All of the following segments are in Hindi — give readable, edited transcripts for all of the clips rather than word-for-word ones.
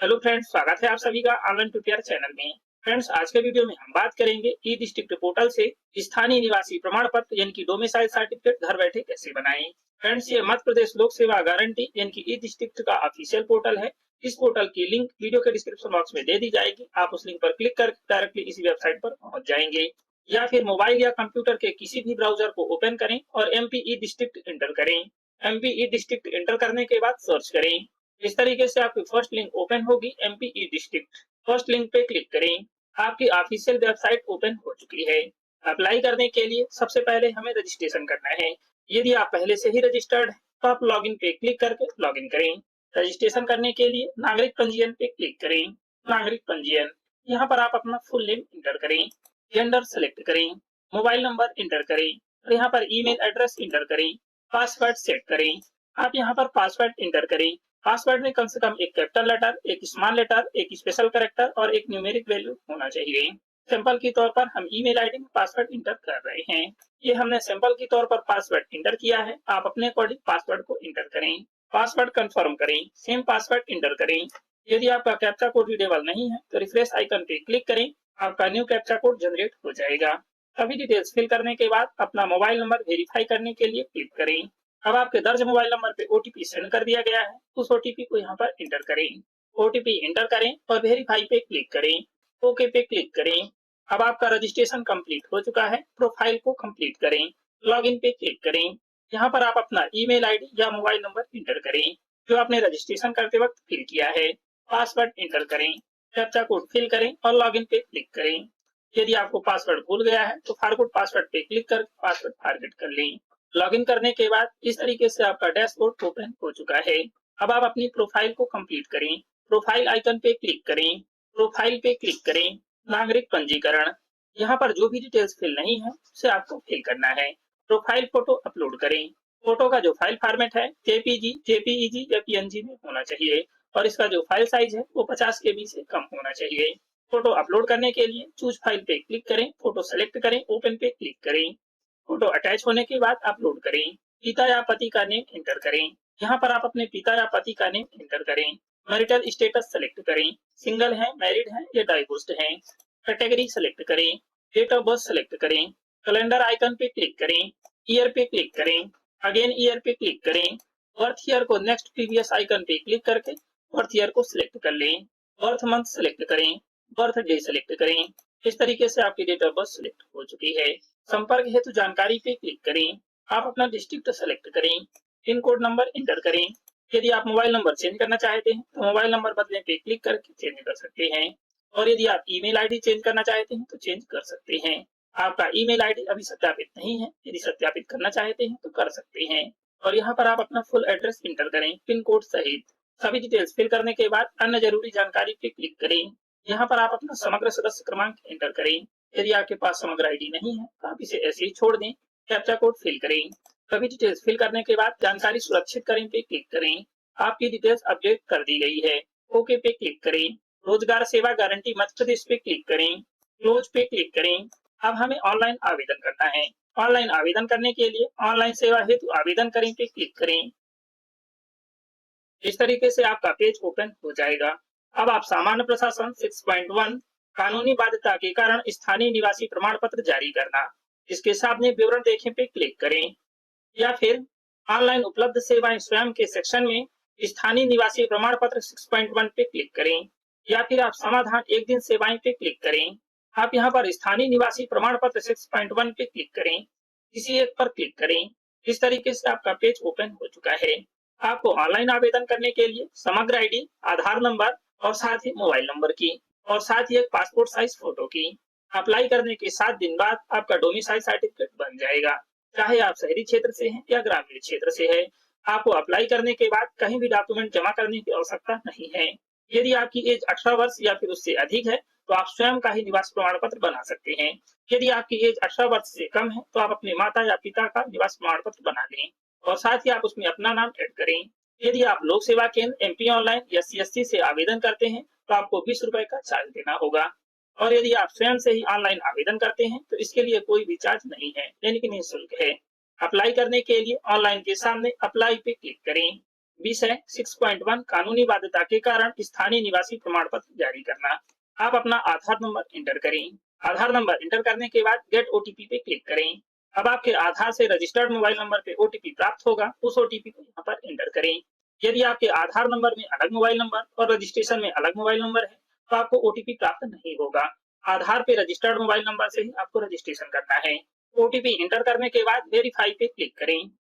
हेलो फ्रेंड्स, स्वागत है आप सभी का ऑनलाइन ट्यूटोरियल चैनल में। फ्रेंड्स, आज के वीडियो में हम बात करेंगे ई डिस्ट्रिक्ट पोर्टल से स्थानीय निवासी प्रमाण पत्र यानी कि डोमिसाइल सर्टिफिकेट घर बैठे कैसे बनाएं। फ्रेंड्स, ये मध्य प्रदेश लोक सेवा गारंटी यानी कि ई डिस्ट्रिक्ट का ऑफिशियल पोर्टल है। इस पोर्टल की लिंक वीडियो के डिस्क्रिप्शन बॉक्स में दे दी जाएगी। आप उस लिंक पर क्लिक कर डायरेक्टली इसी वेबसाइट पर पहुंच जाएंगे, या फिर मोबाइल या कंप्यूटर के किसी भी ब्राउजर को ओपन करें और MP ई डिस्ट्रिक्ट एंटर करें। MP ई डिस्ट्रिक्ट एंटर करने के बाद सर्च करें। इस तरीके से आपकी फर्स्ट लिंक ओपन होगी, MP ई डिस्ट्रिक्ट। फर्स्ट लिंक पे क्लिक करें। आपकी ऑफिशियल वेबसाइट ओपन हो चुकी है। अप्लाई करने के लिए सबसे पहले हमें रजिस्ट्रेशन करना है। यदि आप पहले से ही रजिस्टर्ड हैं तो आप लॉगिन पे क्लिक करके लॉगिन करें। रजिस्ट्रेशन करने के लिए नागरिक पंजीयन पे क्लिक करें। नागरिक पंजीयन, यहाँ पर आप अपना फुल नेम इंटर करें, जेंडर सेलेक्ट करें, मोबाइल नंबर इंटर करें और यहाँ पर ईमेल एड्रेस इंटर करें। पासवर्ड सेट करें। आप यहाँ पर पासवर्ड इंटर करें। पासवर्ड में कम से कम एक कैपिटल लेटर, एक स्मॉल लेटर, एक स्पेशल कैरेक्टर और एक न्यूमेरिक वैल्यू होना चाहिए। सैंपल के तौर पर हम ईमेल आईडी में पासवर्ड इंटर कर रहे हैं। ये हमने सैंपल के तौर पर पासवर्ड इंटर किया है। आप अपने अकॉर्डिंग पासवर्ड को इंटर करें। पासवर्ड कंफर्म करें, सेम पासवर्ड इंटर करें। यदि आपका कैप्चा कोड रीडेबल नहीं है तो रिफ्रेश आइकन पे क्लिक करें। आपका न्यू कैप्चा कोड जनरेट हो जाएगा। सभी डिटेल्स फिल करने के बाद अपना मोबाइल नंबर वेरीफाई करने के लिए क्लिक करें। अब आपके दर्ज मोबाइल नंबर पे OTP सेंड कर दिया गया है। उस OTP को यहाँ पर एंटर करें। OTP एंटर करें और वेरीफाई पे क्लिक करें। ओके पे क्लिक करें। अब आपका रजिस्ट्रेशन कंप्लीट हो चुका है। प्रोफाइल को कंप्लीट करें। लॉगिन पे क्लिक करें। यहाँ पर आप अपना ईमेल आईडी या मोबाइल नंबर एंटर करें जो आपने रजिस्ट्रेशन करते वक्त फिल किया है। पासवर्ड एंटर करें, कैप्चा कोड फिल करें और लॉगिन पे क्लिक करें। यदि आपको पासवर्ड भूल गया है तो फॉरगॉट पासवर्ड पे क्लिक कर पासवर्ड फॉरगेट कर लें। लॉगिन करने के बाद इस तरीके से आपका डैशबोर्ड ओपन हो चुका है। अब आप अपनी प्रोफाइल को कंप्लीट करें। प्रोफाइल आइकन पे क्लिक करें। प्रोफाइल पे क्लिक करें। नागरिक पंजीकरण, यहाँ पर जो भी डिटेल्स फिल नहीं है उसे आपको फिल करना है। प्रोफाइल फोटो अपलोड करें। फोटो का जो फाइल फॉर्मेट है JPG, JPEG या PNG में होना चाहिए और इसका जो फाइल साइज है वो 50 KB से कम होना चाहिए। फोटो अपलोड करने के लिए चूज फाइल पे क्लिक करें, फोटो सेलेक्ट करें, ओपन पे क्लिक करें। फोटो अटैच होने के बाद अपलोड करें। पिता या पति का नेम एंटर करें। यहाँ पर आप अपने पिता या पति का नेम एंटर करें। मैरिटल स्टेटस सेलेक्ट करें, सिंगल है, मैरिड है या डाइवोर्स्ड है। कैटेगरी सेलेक्ट करें। डेट ऑफ बर्थ सेलेक्ट करें। कैलेंडर आइकन पे क्लिक करें। ईयर पे क्लिक करें। अगेन ईयर पे क्लिक करें। बर्थ ईयर को नेक्स्ट प्रीवियस आइकन पे क्लिक करके बर्थ ईयर को सिलेक्ट कर लें। बर्थ मंथ सेलेक्ट करें। बर्थ डे सेलेक्ट करें। इस तरीके से आपकी डेट ऑफ बर्थ सिलेक्ट हो चुकी है। संपर्क हेतु जानकारी पे क्लिक करें। आप अपना डिस्ट्रिक्ट सेलेक्ट करें। पिन कोड नंबर इंटर करें। यदि आप मोबाइल नंबर चेंज करना चाहते हैं तो मोबाइल नंबर बदलने पे क्लिक करके चेंज कर सकते हैं और यदि आप ईमेल आईडी चेंज करना चाहते हैं तो चेंज कर सकते हैं। आपका ईमेल आईडी अभी सत्यापित नहीं है, यदि सत्यापित करना चाहते हैं तो कर सकते हैं और यहाँ पर आप अपना फुल एड्रेस इंटर करें पिन कोड सहित। सभी डिटेल्स फिल करने के बाद अन्य जरूरी जानकारी पे क्लिक करें। यहाँ पर आप अपना समग्र सदस्य क्रमांक एंटर करें। यदि आपके पास समग्र आईडी नहीं है तो आप इसे ऐसे ही छोड़ दें। कैप्चा कोड फिल करें। सभी डिटेल्स फिल करने के बाद जानकारी सुरक्षित करें पे क्लिक करें। आपकी डिटेल्स अपडेट कर दी गई है। ओके पे क्लिक करें। रोजगार सेवा गारंटी मध्य प्रदेश पे क्लिक करें। क्लोज पे क्लिक करें। अब हमें ऑनलाइन आवेदन करना है। ऑनलाइन आवेदन करने के लिए ऑनलाइन सेवा हेतु आवेदन करें पे क्लिक करें। इस तरीके से आपका पेज ओपन हो जाएगा। अब आप सामान्य प्रशासन 6.1 कानूनी बाध्यता के कारण स्थानीय निवासी प्रमाण पत्र जारी करना, इसके सामने विवरण देखें पे क्लिक करें या फिर ऑनलाइन उपलब्ध सेवाएं स्वयं के सेक्शन में स्थानीय निवासी प्रमाण पत्र 6.1 पे क्लिक करें या फिर आप समाधान एक दिन सेवाएं पे क्लिक करें। आप यहाँ पर स्थानीय निवासी प्रमाण पत्र 6.1 पे क्लिक करें, किसी एक पर क्लिक करें। इस तरीके से आपका पेज ओपन हो चुका है। आपको ऑनलाइन आवेदन करने के लिए समग्र आईडी, आधार नंबर और साथ ही मोबाइल नंबर की और साथ ही एक पासपोर्ट साइज फोटो की। अप्लाई करने के 7 दिन बाद आपका डोमिसाइल सर्टिफिकेट बन जाएगा, चाहे आप शहरी क्षेत्र से हैं या ग्रामीण क्षेत्र से है। आपको अप्लाई करने के बाद कहीं भी डॉक्यूमेंट जमा करने की आवश्यकता नहीं है। यदि आपकी एज 18 वर्ष या फिर उससे अधिक है तो आप स्वयं का ही निवास प्रमाण पत्र बना सकते हैं। यदि आपकी एज 18 वर्ष से कम है तो आप अपने माता या पिता का निवास प्रमाण पत्र बना लें और साथ ही आप उसमें अपना नाम ऐड करें। यदि आप लोक सेवा केंद्र MP ऑनलाइन या CSC से आवेदन करते हैं तो आपको 20 रुपए का चार्ज देना होगा और यदि आप स्वयं से ही ऑनलाइन आवेदन करते हैं तो इसके लिए कोई भी चार्ज नहीं है, यानी कि निःशुल्क है। अप्लाई करने के लिए ऑनलाइन के सामने अप्लाई पे क्लिक करें। विषय 6.1 कानूनी बाध्यता के कारण स्थानीय निवासी प्रमाण पत्र जारी करना। आप अपना आधार नंबर इंटर करें। आधार नंबर इंटर करने के बाद गेट ओटीपी पे क्लिक करें। अब आपके आधार से रजिस्टर्ड मोबाइल नंबर पे ओटीपी प्राप्त होगा, उस ओटीपी को यहाँ पर इंटर करें। यदि आपके आधार नंबर में अलग मोबाइल नंबर और रजिस्ट्रेशन में अलग मोबाइल नंबर है तो आपको ओटीपी प्राप्त नहीं होगा। आधार पे रजिस्टर्ड मोबाइल नंबर से ही आपको रजिस्ट्रेशन करना है। ओटीपी इंटर करने के बाद वेरीफाई पे क्लिक करें।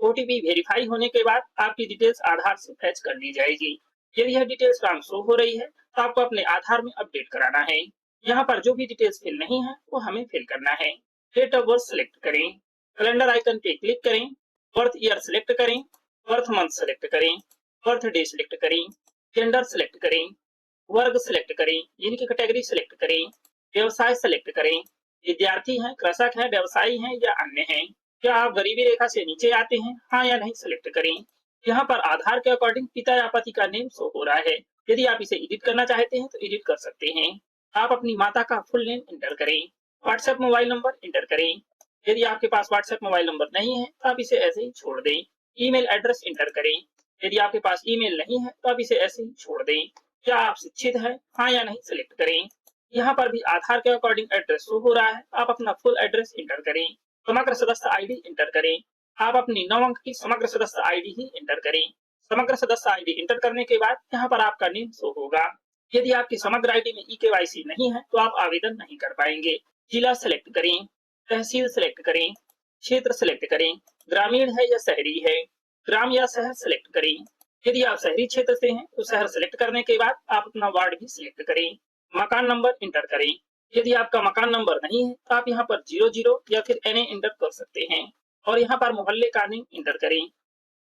ओटीपी वेरीफाई होने के बाद आपकी डिटेल्स आधार से फैच कर ली जाएगी। यदि यह डिटेल्स रॉन्ग शो हो रही है तो आपको अपने आधार में अपडेट कराना है। यहाँ पर जो भी डिटेल्स फिल नहीं है वो हमें फिल करना है। डेट ऑफ बर्थ सेलेक्ट करें, कैलेंडर आइकन पे क्लिक करें, बर्थ ईयर सेलेक्ट करें, बर्थ मंथ सेलेक्ट करें, बर्थ डे सेलेक्ट करें, जेंडर सेलेक्ट करें, वर्ग सेलेक्ट करें यानी कि कैटेगरी सेलेक्ट करें, व्यवसाय सेलेक्ट करें, विद्यार्थी हैं, कृषक हैं, व्यवसायी हैं या अन्य हैं, क्या आप गरीबी रेखा से नीचे आते हैं, हाँ या नहीं सेलेक्ट करें। यहाँ पर आधार के अकॉर्डिंग पिता या पति का नेम शो हो रहा है। यदि आप इसे एडिट करना चाहते हैं तो एडिट कर सकते हैं। आप अपनी माता का फुल नेम इंटर करें। व्हाट्सएप मोबाइल नंबर इंटर करें। यदि आपके पास व्हाट्सएप मोबाइल नंबर नहीं है तो आप इसे ऐसे ही छोड़ दें। ईमेल एड्रेस इंटर करें। यदि आपके पास ईमेल नहीं है तो आप इसे ऐसे ही छोड़ दें। क्या आप शिक्षित हैं, हाँ या नहीं सेलेक्ट करें। यहाँ पर भी आधार के अकॉर्डिंग एड्रेस शो हो रहा है, आप अपना फुल एड्रेस इंटर करें। समग्र सदस्य आईडी इंटर करें। आप अपनी 9 अंक की समग्र सदस्य आईडी ही इंटर करें। समग्र सदस्य आईडी इंटर करने के बाद यहाँ पर आपका नेम शो होगा। यदि आपकी समग्र आईडी में ई-केवाईसी नहीं है तो आप आवेदन नहीं कर पाएंगे। जिला सेलेक्ट करें, तहसील सेलेक्ट करें, क्षेत्र सेलेक्ट करें, ग्रामीण है या शहरी है, ग्राम या शहर सेलेक्ट करें। यदि आप शहरी क्षेत्र से हैं तो शहर सेलेक्ट करने के बाद आप अपना वार्ड भी सिलेक्ट करें। मकान नंबर इंटर करें। यदि आपका मकान नंबर नहीं है तो आप यहाँ पर 00 या फिर NA इंटर कर सकते हैं और यहाँ पर मोहल्ले का नेम इंटर करें।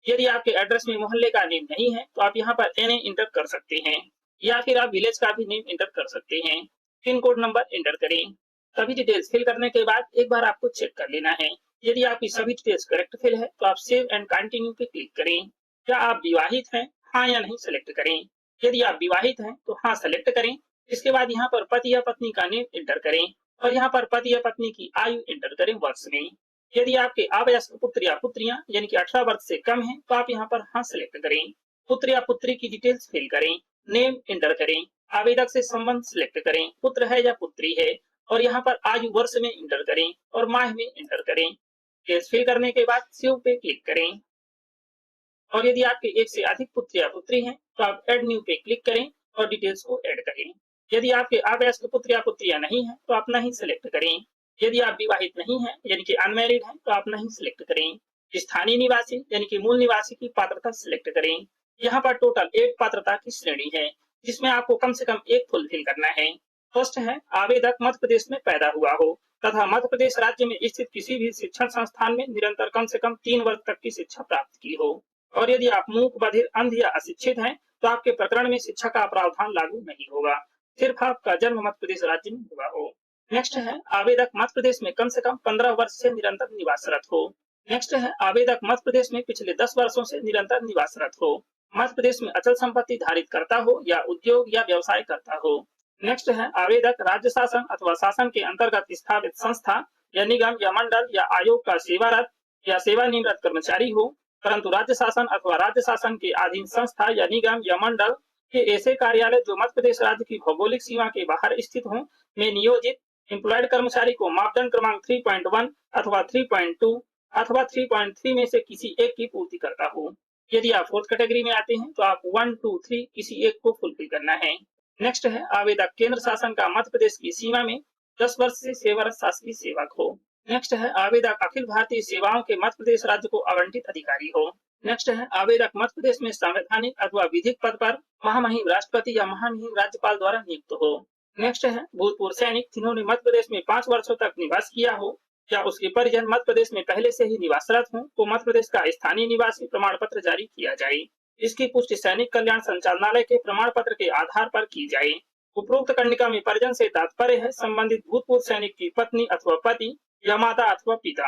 यदि आपके एड्रेस में मोहल्ले का नेम नहीं है तो आप यहाँ पर NA इंटर कर सकते हैं या फिर आप विलेज का भी नेम इंटर कर सकते हैं। पिन कोड नंबर इंटर करें। सभी डिटेल्स फिल करने के बाद एक बार आपको चेक कर लेना है। यदि आपकी सभी डिटेल्स करेक्ट फिल है तो आप सेव एंड कंटिन्यू पे क्लिक करें। क्या आप विवाहित हैं, हाँ या नहीं सेलेक्ट करें। यदि आप विवाहित हैं तो हाँ सेलेक्ट करें। इसके बाद यहाँ पर पति या पत्नी का नेम इंटर करें और यहाँ पर पति या पत्नी की आयु इंटर करें वर्ष में। यदि आपके अवयस्क पुत्र या पुत्रियां यानी कि 18 वर्ष से कम हैं तो आप यहाँ पर हाँ सेलेक्ट करें। पुत्र या पुत्री की डिटेल्स फिल करें, नेम इंटर करें, आवेदक से संबंध सिलेक्ट करें, पुत्र है या पुत्री है और यहाँ पर आयु वर्ष में इंटर करें और माह में इंटर करें। डिटेल्स फिल करने के बाद सेव पे क्लिक करें और यदि आपके एक से अधिक पुत्र या पुत्री हैं तो आप ऐड न्यू पे क्लिक करें और डिटेल्स को ऐड करें। यदि आपके अवयस्क पुत्र या पुत्रियां नहीं है तो आप नहीं सेलेक्ट करें। यदि आप विवाहित नहीं है यानी कि अनमैरिड है तो आप नहीं सेलेक्ट करें। स्थानीय निवासी यानी कि मूल निवासी की पात्रता सिलेक्ट करें। यहाँ पर टोटल 8 पात्रता की श्रेणी है जिसमें आपको कम से कम एक फुलफिल करना है। फर्स्ट है आवेदक मध्य प्रदेश में पैदा हुआ हो तथा मध्य प्रदेश राज्य में स्थित किसी भी शिक्षण संस्थान में निरंतर कम से कम 3 वर्ष तक की शिक्षा प्राप्त की हो और यदि आप मूक, बधिर, अंध या अशिक्षित हैं तो आपके प्रकरण में शिक्षा का प्रावधान लागू नहीं होगा। सिर्फ आपका जन्म मध्य प्रदेश राज्य में हुआ हो। नेक्स्ट है आवेदक मध्य प्रदेश में कम से कम 15 वर्ष से निरंतर निवासरत हो। नेक्स्ट है आवेदक मध्य प्रदेश में पिछले 10 वर्षों से निरंतर निवासरत हो। मध्य प्रदेश में अचल संपत्ति धारित करता हो या उद्योग या व्यवसाय करता हो। नेक्स्ट है आवेदक राज्य शासन अथवा शासन के अंतर्गत स्थापित संस्था या निगम या मंडल या आयोग का सेवारत या सेवानिवृत्त कर्मचारी हो परंतु राज्य शासन अथवा राज्य शासन के अधीन संस्था या निगम या मंडल के ऐसे कार्यालय जो मध्य प्रदेश राज्य की भौगोलिक सीमा के बाहर स्थित हों में नियोजित एम्प्लॉयड कर्मचारी को मापदंड क्रमांक 3.1 अथवा 3.2 अथवा 3.3 में से किसी एक की पूर्ति करता हो। यदि आप फोर्थ कैटेगरी में आते हैं तो आप 1, 2, 3 किसी एक को फुलफिल करना है। नेक्स्ट है आवेदक केंद्र शासन का मध्य प्रदेश की सीमा में 10 वर्ष से सेवारत शासकीय सेवक हो। नेक्स्ट है आवेदक अखिल भारतीय सेवाओं के मध्य प्रदेश राज्य को आवंटित अधिकारी हो। नेक्स्ट है आवेदक मध्य प्रदेश में संवैधानिक अथवा विधिक पद पर महामहिम राष्ट्रपति या महामहिम राज्यपाल द्वारा नियुक्त हो। नेक्स्ट है भूतपूर्व सैनिक जिन्होंने मध्य प्रदेश में 5 वर्षों तक निवास किया हो या उसके परिजन मध्य प्रदेश में पहले से ही निवासरत हो तो मध्य प्रदेश का स्थानीय निवासी प्रमाण पत्र जारी किया जाए। इसकी पुष्टि सैनिक कल्याण संचालनालय के प्रमाण पत्र के आधार पर की जाए। उपरोक्त कंडिका में परिजन से तात्पर्य है संबंधित भूतपूर्व सैनिक की पत्नी अथवा पति या माता अथवा पिता।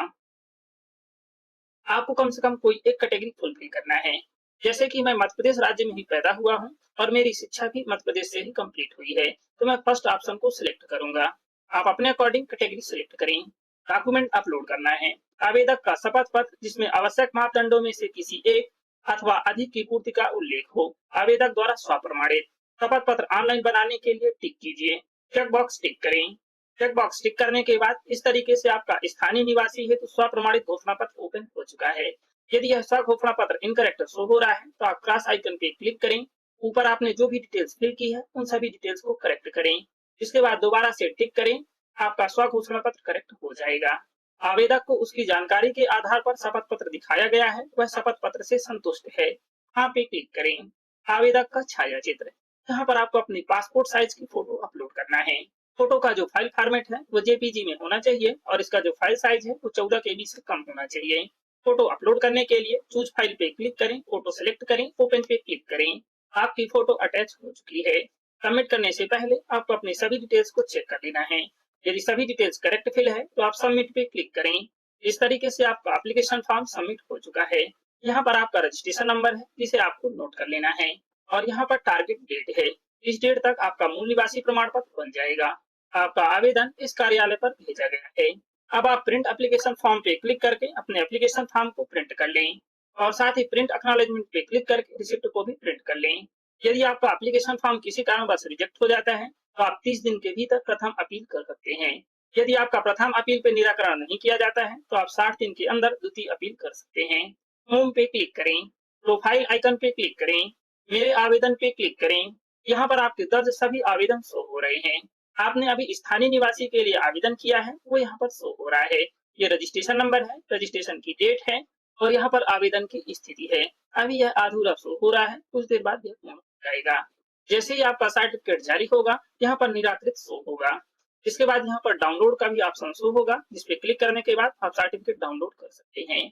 आपको कम से कम कोई एक कैटेगरी फुलफिल करना है। जैसे कि मैं मध्य प्रदेश राज्य में ही पैदा हुआ हूँ और मेरी शिक्षा भी मध्य प्रदेश से ही कंप्लीट हुई है तो मैं फर्स्ट ऑप्शन को सिलेक्ट करूंगा। आप अपने अकॉर्डिंग कैटेगरी सिलेक्ट करें। डॉक्यूमेंट अपलोड करना है। आवेदक का शपथ पत्र जिसमें आवश्यक मापदंडों में से किसी एक अथवा अधिक की पूर्ति का उल्लेख हो। आवेदक द्वारा स्वप्रमाणित शपथ पत्र ऑनलाइन बनाने के लिए टिक कीजिए। चेक बॉक्स टिक करें। चेक बॉक्स टिक करने के बाद इस तरीके से आपका स्थानीय निवासी हेतु स्वप्रमाणित घोषणा पत्र ओपन हो चुका है। यदि यह स्व घोषणा पत्र इनकरेक्ट शो हो रहा है तो आप क्रॉस आइकन पे क्लिक करें। ऊपर आपने जो भी डिटेल्स फिल की है उन सभी डिटेल्स को करेक्ट करें। इसके बाद दोबारा से टिक करें। आपका स्व घोषणा पत्र करेक्ट हो जाएगा। आवेदक को उसकी जानकारी के आधार पर शपथ पत्र दिखाया गया है, वह शपथ पत्र से संतुष्ट है। हाँ पे क्लिक करें। आवेदक का छाया चित्र, यहाँ पर आपको अपनी पासपोर्ट साइज की फोटो अपलोड करना है। फोटो का जो फाइल फॉर्मेट है वो जेपीजी में होना चाहिए और इसका जो फाइल साइज है वो 14 केबी से कम होना चाहिए। फोटो अपलोड करने के लिए चूज फाइल पे क्लिक करें, फोटो सेलेक्ट करें, ओपन पे क्लिक करें। आपकी फोटो अटैच हो चुकी है। सबमिट करने से पहले आपको अपनी सभी डिटेल्स को चेक कर लेना है। यदि सभी डिटेल्स करेक्ट फिल है तो आप सबमिट पे क्लिक करें। इस तरीके से आपका एप्लीकेशन फॉर्म सबमिट हो चुका है। यहाँ पर आपका रजिस्ट्रेशन नंबर है जिसे आपको नोट कर लेना है और यहाँ पर टारगेट डेट है। इस डेट तक आपका मूल निवासी प्रमाण पत्र बन जाएगा। आपका आवेदन इस कार्यालय पर भेजा गया है। अब आप प्रिंट एप्लीकेशन फॉर्म पे क्लिक करके अपने एप्लीकेशन फॉर्म को प्रिंट कर लें और साथ ही प्रिंट एक्नॉलेजमेंट पे क्लिक करके रिसिप्ट को भी प्रिंट कर लें। यदि आपका एप्लीकेशन फॉर्म किसी कारणवश रिजेक्ट हो जाता है तो आप 30 दिन के भीतर प्रथम अपील कर सकते हैं। यदि आपका प्रथम अपील पे निराकरण नहीं किया जाता है तो आप 60 दिन के अंदर द्वितीय अपील कर सकते हैं। होम पे क्लिक करें, प्रोफाइल आइकन पे क्लिक करें, मेरे आवेदन पे क्लिक करें। यहाँ पर आपके दर्ज सभी आवेदन शो हो रहे हैं। आपने अभी स्थानीय निवासी के लिए आवेदन किया है वो यहाँ पर शो हो रहा है। ये रजिस्ट्रेशन नंबर है, रजिस्ट्रेशन की डेट है और यहाँ पर आवेदन की स्थिति है। अभी यह अधूरा शो हो रहा है, कुछ देर बाद यह पूर्ण हो जाएगा। जैसे ही आपका सर्टिफिकेट जारी होगा यहाँ पर निराकृत शो होगा। इसके बाद यहाँ पर डाउनलोड का भी ऑप्शन शो होगा, जिस पे क्लिक करने के बाद आप सर्टिफिकेट डाउनलोड कर सकते हैं।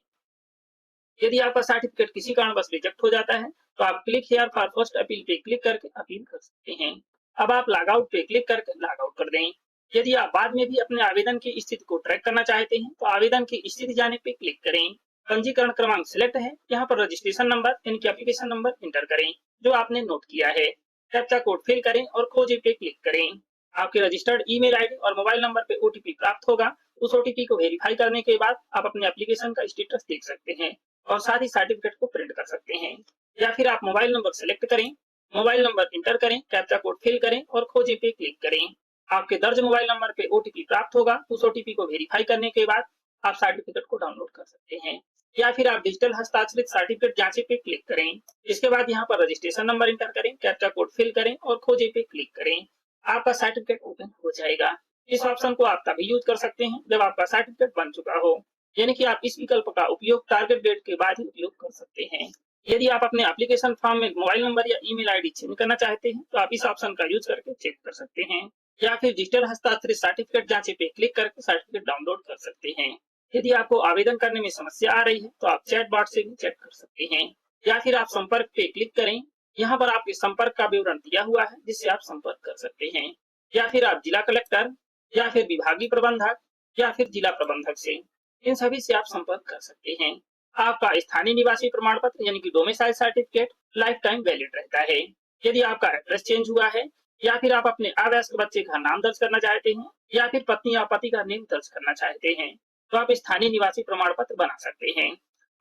यदि आपका सर्टिफिकेट किसी कारणवश रिजेक्ट हो जाता है तो आप click here for first appeal पे क्लिक करके अपील कर सकते हैं। अब आप लॉग आउट पे क्लिक करके लॉग आउट कर दें। यदि आप बाद में भी अपने आवेदन की स्थिति को ट्रैक करना चाहते हैं तो आवेदन की स्थिति जाने पे क्लिक करें। पंजीकरण क्रमांक सिलेक्ट है, यहाँ पर रजिस्ट्रेशन नंबर यानी कि एप्लीकेशन नंबर इंटर करें जो आपने नोट किया है। कैप्चा कोड फिल करें और खोजे पे क्लिक करें। आपके रजिस्टर्ड ईमेल आईडी और मोबाइल नंबर पे ओटीपी प्राप्त होगा। उस ओटीपी को वेरीफाई करने के बाद आप अपने एप्लीकेशन का स्टेटस देख सकते हैं और साथ ही सर्टिफिकेट को प्रिंट कर सकते हैं। या फिर आप मोबाइल नंबर सेलेक्ट करें, मोबाइल नंबर इंटर करें, कैप्चा कोड फिल करें और खोजे पे क्लिक करें। आपके दर्ज मोबाइल नंबर पे ओटीपी प्राप्त होगा। उस ओटीपी को वेरीफाई करने के बाद आप सर्टिफिकेट को डाउनलोड कर सकते हैं। या फिर आप डिजिटल हस्ताक्षरित सर्टिफिकेट जांचे पे क्लिक करें। इसके बाद यहाँ पर रजिस्ट्रेशन नंबर इंटर करें, कैप्चा कोड फिल करें और खोजे पे क्लिक करें। आपका सर्टिफिकेट ओपन हो जाएगा। इस ऑप्शन को आप तभी यूज कर सकते हैं जब आपका सर्टिफिकेट बन चुका हो, यानी कि आप इस विकल्प का उपयोग टारगेट डेट के बाद ही उपयोग कर सकते हैं। यदि आप अपने एप्लीकेशन फॉर्म में मोबाइल नंबर या ईमेल आईडी चेंज करना चाहते हैं तो आप इस ऑप्शन का यूज करके चेक कर सकते हैं। या फिर डिजिटल हस्ताक्षरित सर्टिफिकेट जांचे पे क्लिक करके सर्टिफिकेट डाउनलोड कर सकते हैं। यदि आपको आवेदन करने में समस्या आ रही है तो आप चैट बॉट से भी चेक कर सकते हैं। या फिर आप संपर्क पे क्लिक करें, यहाँ पर आपके संपर्क का विवरण दिया हुआ है जिससे आप संपर्क कर सकते हैं। या फिर आप जिला कलेक्टर या फिर विभागीय प्रबंधक या फिर जिला प्रबंधक से, इन सभी से आप संपर्क कर सकते हैं। आपका स्थानीय निवासी प्रमाण पत्र यानी कि domicile certificate life time valid रहता है। यदि आपका एड्रेस चेंज हुआ है या फिर आप अपने अवयस्क बच्चे का नाम दर्ज करना चाहते हैं या फिर पत्नी या पति का नेम दर्ज करना चाहते हैं तो आप स्थानीय निवासी प्रमाण पत्र बना सकते हैं।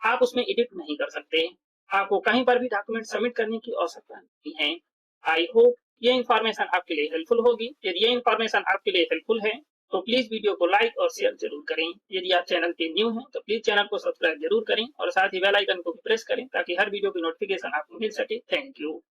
आप उसमें एडिट नहीं कर सकते। आपको कहीं पर भी डॉक्यूमेंट सबमिट करने की आवश्यकता नहीं है। आई होप ये इन्फॉर्मेशन आपके लिए हेल्पफुल होगी। यदि ये इन्फॉर्मेशन आपके लिए हेल्पफुल है तो प्लीज वीडियो को लाइक और शेयर जरूर करें। यदि आप चैनल पे न्यू हैं तो प्लीज चैनल को सब्सक्राइब जरूर करें और साथ ही बेल आइकन को भी प्रेस करें ताकि हर वीडियो की नोटिफिकेशन आपको मिल सके। Thank you.